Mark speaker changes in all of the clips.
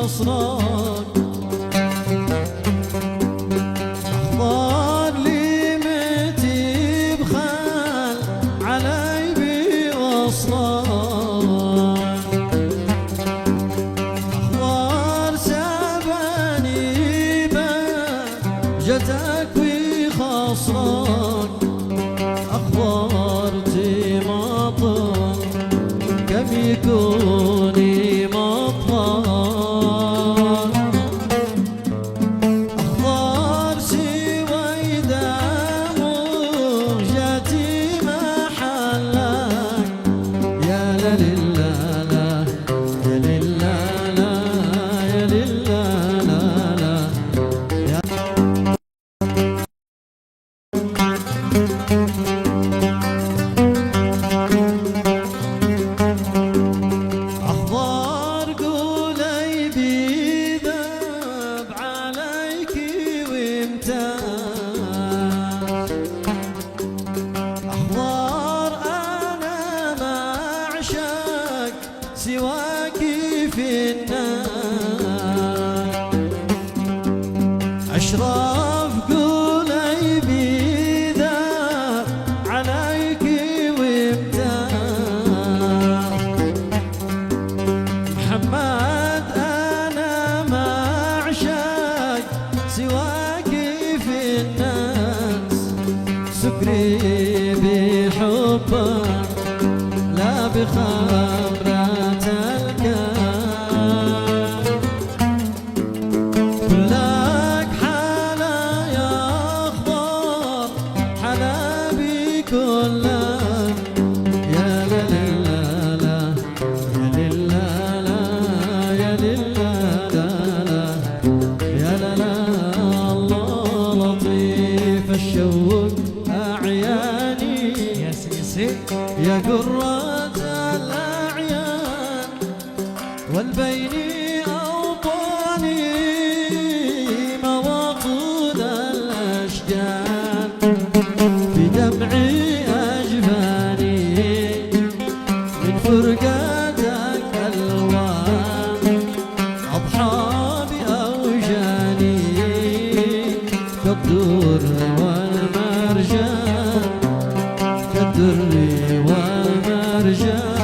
Speaker 1: أسرار أخبار لي متي بخال علي بوصلان أخبار سباني بجتك وخسران أخبار تماطل كم يكوني مطلان أخبار سويدا مرجتي محلك يا لللا يا لللا يا لللا يا أخبار قولي بذاب عليك وامتاز أخبار أنا ما أعشق سواك في النار أشراف قولي بذاب عليك وامتاز محمد أنا ما أعشق سواك في الناس سكري بحبك لا بخمرة الكاس كلك حلا يا أخبار حلا بكلك يا لللا يا لللا يا لللا يا لا الله لطيف الشوق أعياني
Speaker 2: يا سيسي
Speaker 1: يا قرة الأعيان والبين أوطاني مواطن الأشجان في دمعي أجفاني من فرقاتك ألوان أضحى بأوجاني كالدر والمرجان كالدر والمرجان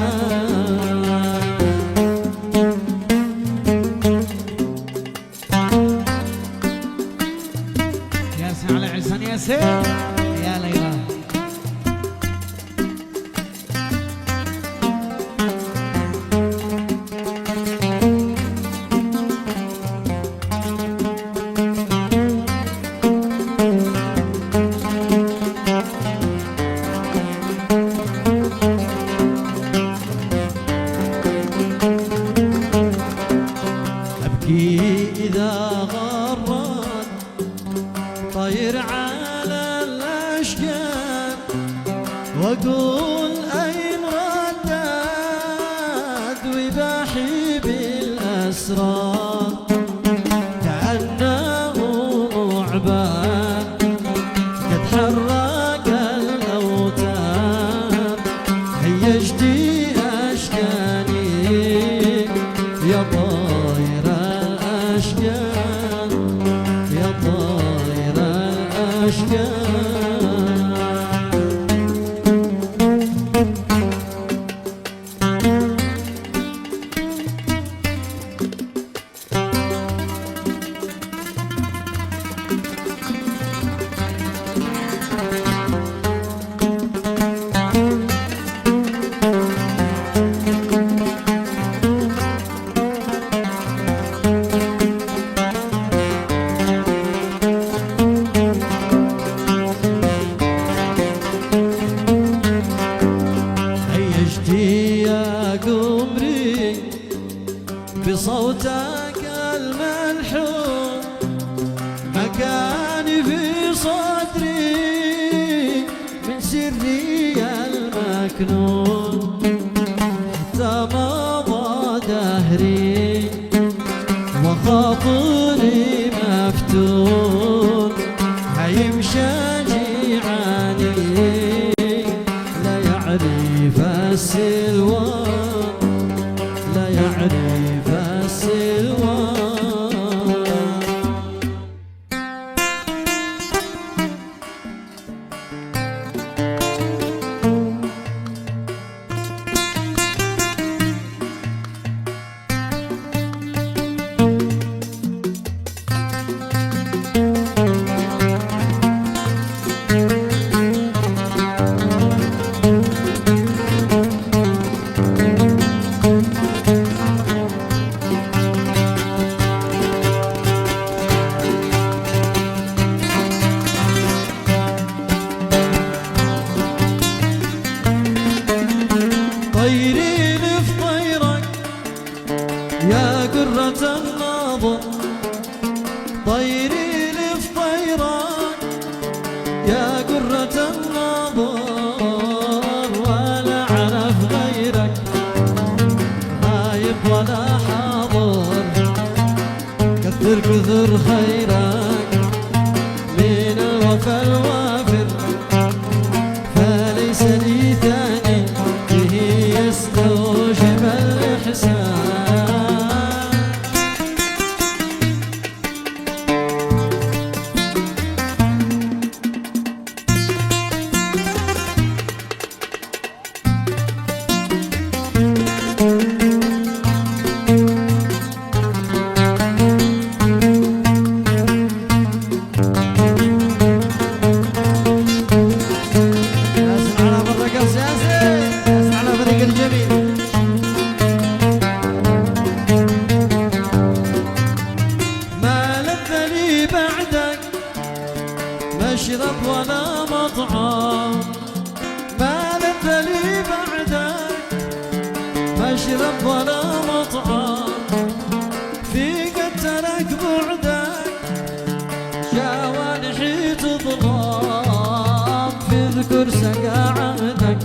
Speaker 2: يا سي على عسان يا سي يا ليلى
Speaker 1: أبكي إذا غرت طير على الأشجار وأقول أين ردت وباحي بالأسرار كأنه معبان قد حرك الأوتار هيجتي أشجاني يا طاير الأشجار يا طاير الأشجار هيجتي يا قمري بصوتك الملحون مكاني في صدري من سري المكنون حتى مضى دهري وخاطري مفتون هيمشى جيعاني لا يعرف السلوان لا يعرف السلوان يا قرة النظر طيري لي في طيران، يا قرة النظر ولا عرف غيرك غايب ولا حاضر، كثر كثر خيرك من الوفا الوافر، فليس لي ثاني به يستوجب الإحسان. مشرب ولا مطعم ما لذ لي بعدك، مشرب ولا مطعم في قدرك بعدك، جوانحي تظلم في ذكر سقاعتك،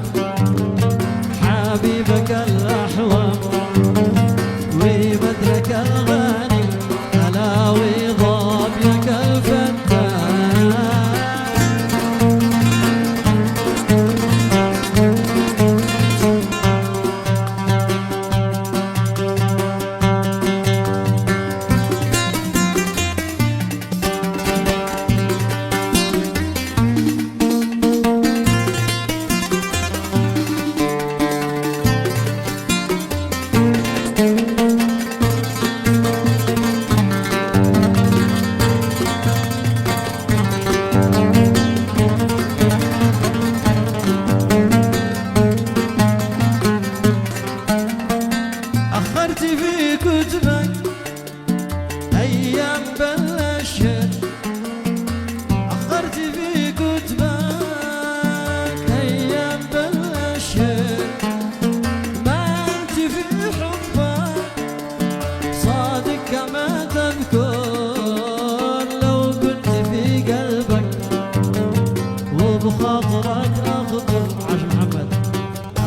Speaker 1: حبيبك الأحوم وبدرك الغني هلاوي ضابيك الفتان. أخرت في كتبك أيام بلشت، أخرت في كتبك أيام بلشت، ما أنت في حبك صادق كما تذكر، لو كنت في قلبك وبخاطرك أخطر عش محمد،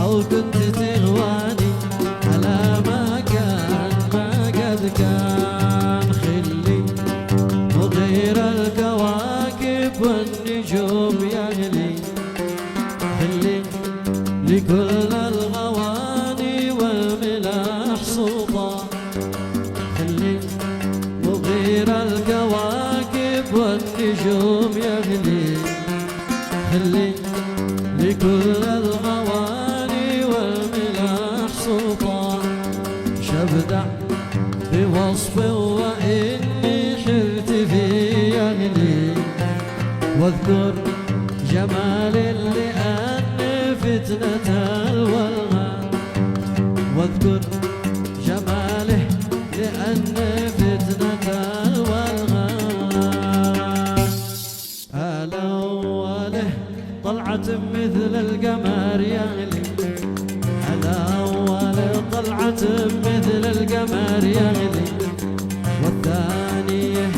Speaker 1: أو كنت تغواني على ما كان ما قد كان، خلي وغير الكواكب والنجوم يغلي، خلي لكل الغواني والملاح صوتا، خلي وغير الكواكب والنجوم يغلي، خلي لكل الغواني والملاح صوتا، شبدع بوصف وإني حرت في يغلي، واذكر جمال لأن فتنة الولغان، واذكر جماله لأن فتنة الولغان، الأوله طلعة مثل القمر يغلي، الأول طلعة مثل القمر يغلي، والثانية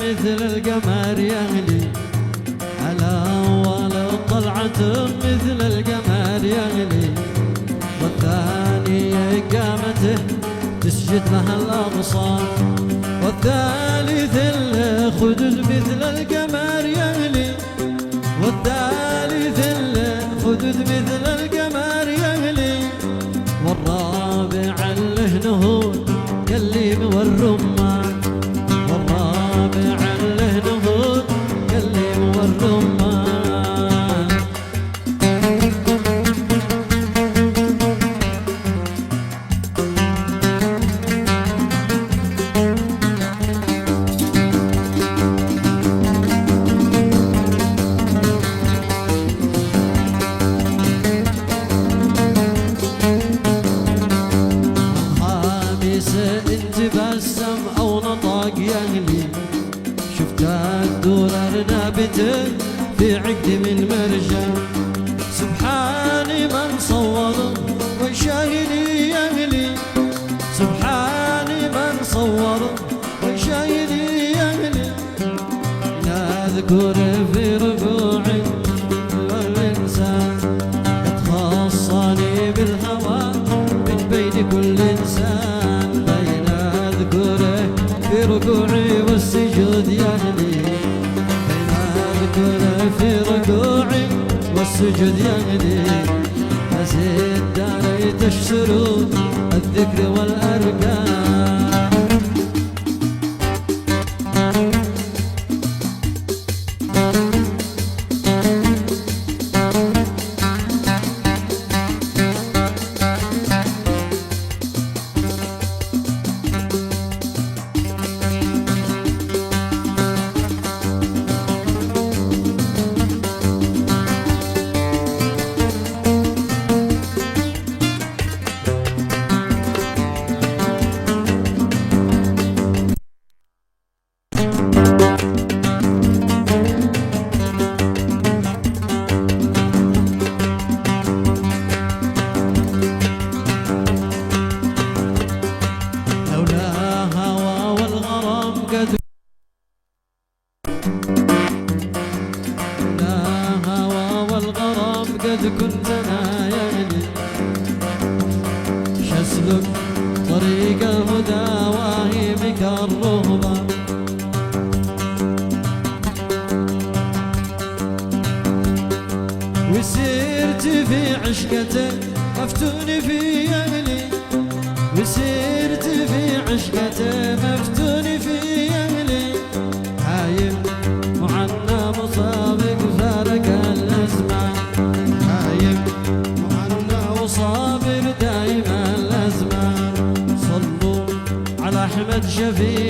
Speaker 1: مثل القمر يغلي، الأول طلعة مثل القمر يغلي، والثانية قامته تسجد لها الأبصار، والثالث الخدود مثل القمر يغلي، والثالث الخدود مثل القمر يغلي، والرابع الهنهود كالليم والرمان، والرابع الهنهود كالليم والرمان. صور ويشاهد يهلي سبحان من صور ويشاهد يهلي نذكر في ركوعي والإنسان يتخصني بالهوى من بين كل إنسان بين أذكره في ركوعي والسجود يهلي بين أذكره في ركوعي والسجود يهلي أزيد داري تشسروا الذكر والأركان قد كنت انا يهدي شسلك طريق الهدى واهمك الرهبة وسرت في عشقتك مفتون في اهلي وسرت في عشقتك مفتون في اهلي عايم معنى مصابك فارق الازمان صابر دائما الأزمان صلوا على أحمد شفيع